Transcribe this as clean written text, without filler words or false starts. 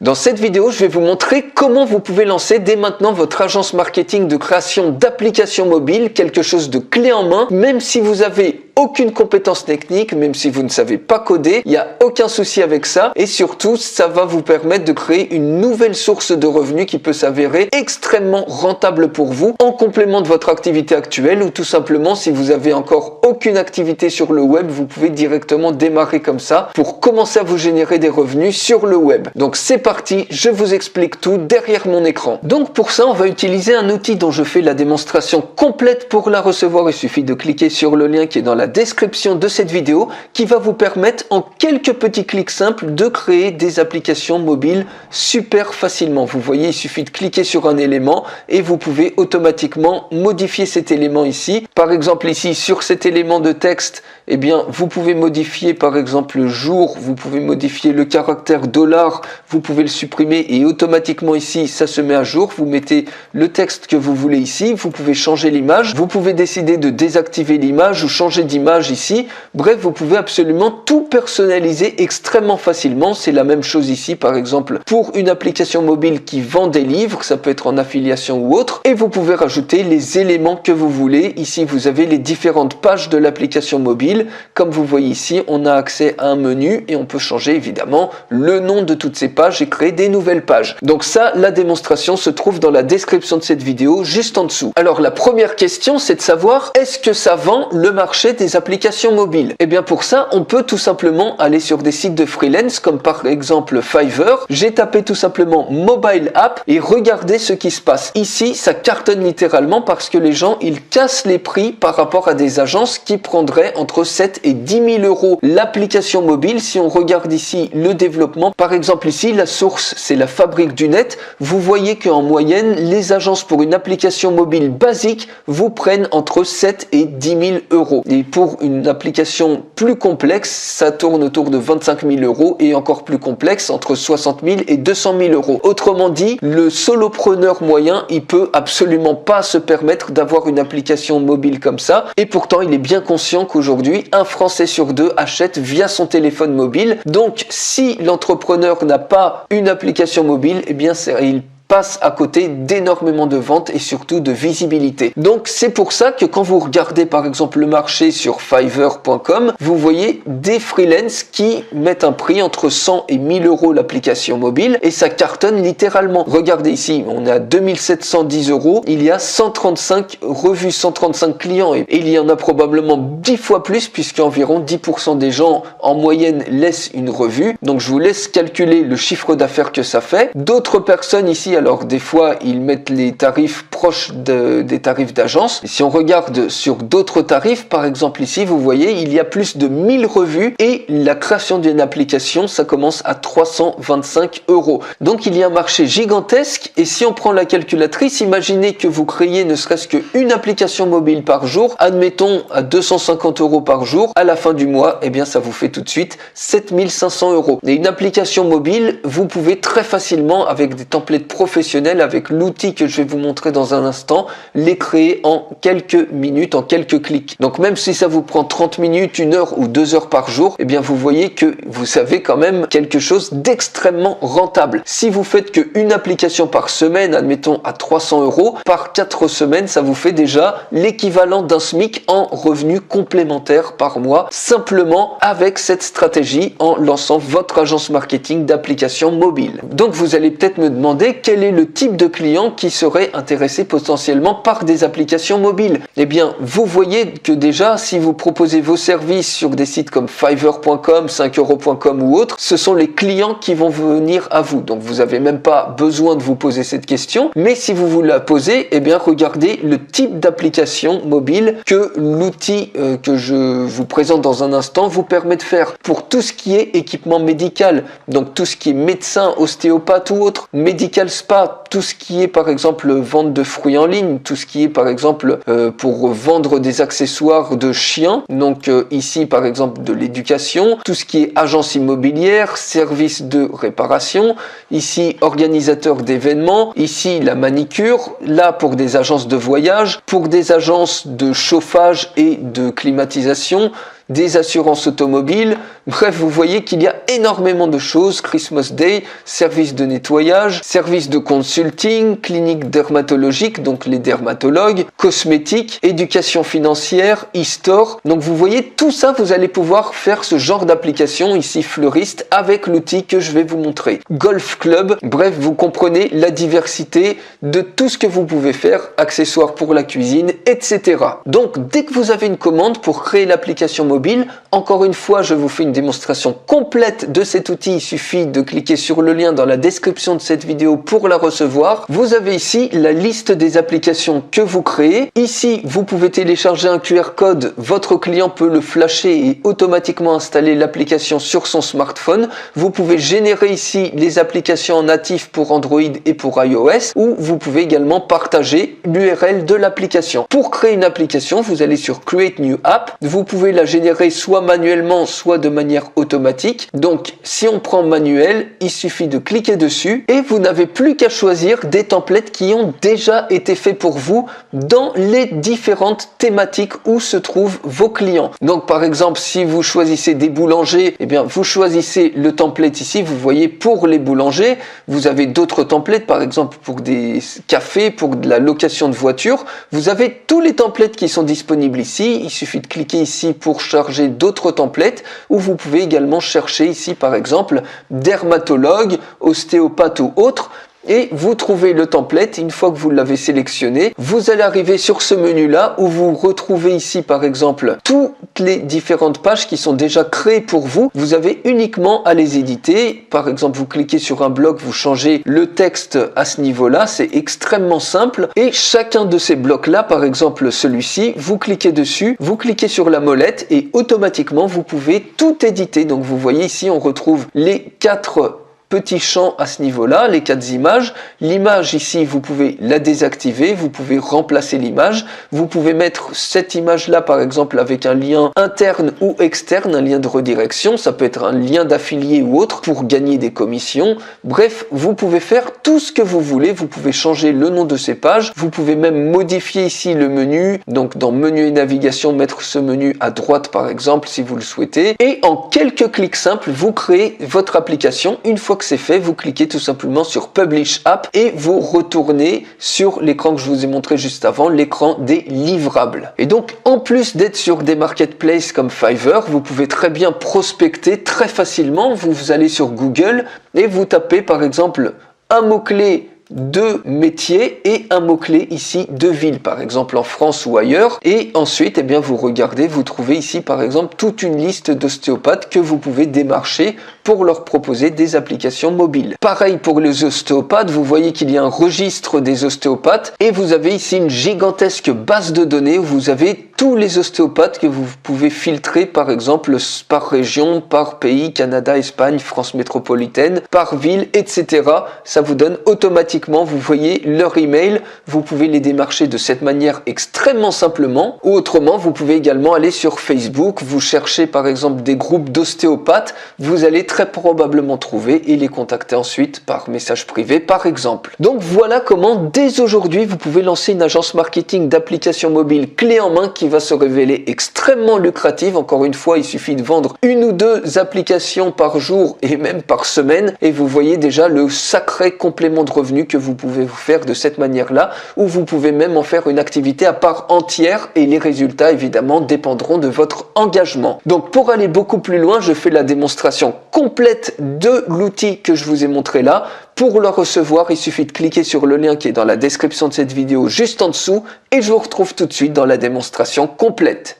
Dans cette vidéo, je vais vous montrer comment vous pouvez lancer dès maintenant votre agence marketing de création d'applications mobiles, quelque chose de clé en main, même si vous avez aucune compétence technique, même si vous ne savez pas coder, il n'y a aucun souci avec ça et surtout ça va vous permettre de créer une nouvelle source de revenus qui peut s'avérer extrêmement rentable pour vous en complément de votre activité actuelle ou tout simplement si vous avez encore aucune activité sur le web, vous pouvez directement démarrer comme ça pour commencer à vous générer des revenus sur le web. Donc c'est parti, je vous explique tout derrière mon écran. Donc pour ça on va utiliser un outil dont je fais la démonstration complète. Pour la recevoir il suffit de cliquer sur le lien qui est dans la description de cette vidéo qui va vous permettre en quelques petits clics simples de créer des applications mobiles super facilement. Vous voyez, il suffit de cliquer sur un élément et vous pouvez automatiquement modifier cet élément ici. Par exemple ici sur cet élément de texte, eh bien vous pouvez modifier par exemple le jour, vous pouvez modifier le caractère $, vous pouvez le supprimer et automatiquement ici ça se met à jour. Vous mettez le texte que vous voulez ici, vous pouvez changer l'image, vous pouvez décider de désactiver l'image ou changer d'image ici. Bref, vous pouvez absolument tout personnaliser extrêmement facilement. C'est la même chose ici par exemple pour une application mobile qui vend des livres, ça peut être en affiliation ou autre, et vous pouvez rajouter les éléments que vous voulez. Ici vous avez les différentes pages de l'application mobile. Comme vous voyez ici, on a accès à un menu et on peut changer évidemment le nom de toutes ces pages et créer des nouvelles pages. Donc ça, la démonstration se trouve dans la description de cette vidéo juste en dessous. Alors la première question, c'est de savoir est-ce que ça vend le marché des applications mobiles? Et bien pour ça, on peut tout simplement aller sur des sites de freelance comme par exemple Fiverr. J'ai tapé tout simplement mobile app et regardez ce qui se passe. Ici, ça cartonne littéralement parce que les gens, ils cassent les prix par rapport à des agences qui prendraient entre 7 et 10 000 euros l'application mobile. Si on regarde ici le développement, par exemple ici, la source, c'est la Fabrique du Net. Vous voyez qu'en moyenne, les agences pour une application mobile basique vous prennent entre 7 et 10 000 euros. Et pour une application plus complexe, ça tourne autour de 25 000 euros et encore plus complexe, entre 60 000 et 200 000 euros. Autrement dit, le solopreneur moyen, il peut absolument pas se permettre d'avoir une application mobile comme ça. Et pourtant, il est bien conscient qu'aujourd'hui, un Français sur deux achète via son téléphone mobile. Donc, si l'entrepreneur n'a pas une application mobile, eh bien, il passe à côté d'énormément de ventes et surtout de visibilité. Donc c'est pour ça que quand vous regardez par exemple le marché sur Fiverr.com, vous voyez des freelances qui mettent un prix entre 100 et 1000 euros l'application mobile et ça cartonne littéralement. Regardez ici, on est à 2710 euros, il y a 135 revues, 135 clients et il y en a probablement 10 fois plus puisque environ 10% des gens en moyenne laissent une revue. Donc je vous laisse calculer le chiffre d'affaires que ça fait. D'autres personnes ici, alors des fois ils mettent les tarifs proches des tarifs d'agence. Si on regarde sur d'autres tarifs, par exemple ici vous voyez il y a plus de 1000 revues et la création d'une application ça commence à 325 euros. Donc il y a un marché gigantesque et si on prend la calculatrice, imaginez que vous créez ne serait-ce qu'une application mobile par jour, admettons à 250 euros par jour, à la fin du mois, eh bien ça vous fait tout de suite 7500 euros. Et une application mobile, vous pouvez très facilement avec des templates professionnels, avec l'outil que je vais vous montrer dans un instant, les créer en quelques minutes, en quelques clics. Donc même si ça vous prend 30 minutes, 1 heure ou 2 heures par jour, eh bien vous voyez que vous avez quand même quelque chose d'extrêmement rentable. Si vous faites qu'une application par semaine, admettons à 300 euros, par 4 semaines, ça vous fait déjà l'équivalent d'un SMIC en revenus complémentaires par mois, simplement avec cette stratégie en lançant votre agence marketing d'applications mobiles. Donc vous allez peut-être me demander quel est le type de client qui serait intéressé potentiellement par des applications mobiles. Eh bien, vous voyez que déjà, si vous proposez vos services sur des sites comme Fiverr.com, 5euros.com ou autres, ce sont les clients qui vont venir à vous. Donc, vous n'avez même pas besoin de vous poser cette question. Mais si vous vous la posez, eh bien, regardez le type d'application mobile que l'outil que je vous présente dans un instant vous permet de faire pour tout ce qui est équipement médical. Donc, tout ce qui est médecin, ostéopathe ou autre, médical spa, tout ce qui est par exemple vente de fruits en ligne, tout ce qui est par exemple pour vendre des accessoires de chiens, donc ici par exemple de l'éducation, tout ce qui est agence immobilière, service de réparation, ici organisateur d'événements, ici la manicure, là pour des agences de voyage, pour des agences de chauffage et de climatisation, des assurances automobiles. Bref, vous voyez qu'il y a énormément de choses. Christmas Day, service de nettoyage, service de consulting, clinique dermatologique, donc les dermatologues, cosmétiques, éducation financière, e-store. Donc vous voyez, tout ça, vous allez pouvoir faire ce genre d'application ici fleuriste avec l'outil que je vais vous montrer. Golf Club, bref, vous comprenez la diversité de tout ce que vous pouvez faire, accessoires pour la cuisine, etc. Donc dès que vous avez une commande pour créer l'application mobile, encore une fois, je vous fais une démonstration complète de cet outil. Il suffit de cliquer sur le lien dans la description de cette vidéo pour la recevoir. Vous avez ici la liste des applications que vous créez. Ici, vous pouvez télécharger un QR code. Votre client peut le flasher et automatiquement installer l'application sur son smartphone. Vous pouvez générer ici les applications natifs pour Android et pour iOS, ou vous pouvez également partager l'URL de l'application. Pour créer une application, vous allez sur Create New App. Vous pouvez la générer soit manuellement, soit de manière automatique. Donc, si on prend manuel, il suffit de cliquer dessus et vous n'avez plus qu'à choisir des templates qui ont déjà été faits pour vous dans les différentes thématiques où se trouvent vos clients. Donc, par exemple, si vous choisissez des boulangers, eh bien, vous choisissez le template ici. Vous voyez, pour les boulangers, vous avez d'autres templates, par exemple, pour des cafés, pour de la location de voitures. Vous avez tous les templates qui sont disponibles ici. Il suffit de cliquer ici pour charger d'autres templates, ou vous pouvez également chercher ici, par exemple, dermatologue, ostéopathe ou autre. Et vous trouvez le template. Une fois que vous l'avez sélectionné, vous allez arriver sur ce menu là où vous retrouvez ici par exemple toutes les différentes pages qui sont déjà créées pour vous. Vous avez uniquement à les éditer. Par exemple, vous cliquez sur un bloc, vous changez le texte à ce niveau là, c'est extrêmement simple. Et chacun de ces blocs là, par exemple celui-ci, vous cliquez dessus, vous cliquez sur la molette et automatiquement vous pouvez tout éditer. Donc vous voyez ici on retrouve les 4 petits champs à ce niveau-là, les 4 images. L'image ici, vous pouvez la désactiver, vous pouvez remplacer l'image. Vous pouvez mettre cette image-là, par exemple, avec un lien interne ou externe, un lien de redirection. Ça peut être un lien d'affilié ou autre pour gagner des commissions. Bref, vous pouvez faire tout ce que vous voulez. Vous pouvez changer le nom de ces pages. Vous pouvez même modifier ici le menu. Donc, dans menu et navigation, mettre ce menu à droite, par exemple, si vous le souhaitez. Et en quelques clics simples, vous créez votre application. Une fois que c'est fait, vous cliquez tout simplement sur Publish App et vous retournez sur l'écran que je vous ai montré juste avant, l'écran des livrables. Et donc, en plus d'être sur des marketplaces comme Fiverr, vous pouvez très bien prospecter très facilement. Vous allez sur Google et vous tapez par exemple un mot-clé de métier et un mot-clé ici de ville, par exemple en France ou ailleurs. Et ensuite, eh bien, vous regardez, vous trouvez ici par exemple toute une liste d'ostéopathes que vous pouvez démarcher pour leur proposer des applications mobiles. Pareil pour les ostéopathes, vous voyez qu'il y a un registre des ostéopathes et vous avez ici une gigantesque base de données où vous avez tous les ostéopathes que vous pouvez filtrer par exemple par région, par pays, Canada, Espagne, France métropolitaine, par ville, etc. Ça vous donne automatiquement, vous voyez leur email, vous pouvez les démarcher de cette manière extrêmement simplement. Ou autrement, vous pouvez également aller sur Facebook, vous cherchez par exemple des groupes d'ostéopathes, vous allez très probablement trouver et les contacter ensuite par message privé par exemple. Donc voilà comment dès aujourd'hui vous pouvez lancer une agence marketing d'applications mobiles clé en main qui va se révéler extrêmement lucrative. Encore une fois, il suffit de vendre 1 ou 2 applications par jour et même par semaine et vous voyez déjà le sacré complément de revenus que vous pouvez vous faire de cette manière-là, ou vous pouvez même en faire une activité à part entière et les résultats évidemment dépendront de votre engagement. Donc pour aller beaucoup plus loin, je fais la démonstration complète de l'outil que je vous ai montré là. Pour le recevoir, il suffit de cliquer sur le lien qui est dans la description de cette vidéo juste en dessous et je vous retrouve tout de suite dans la démonstration complète.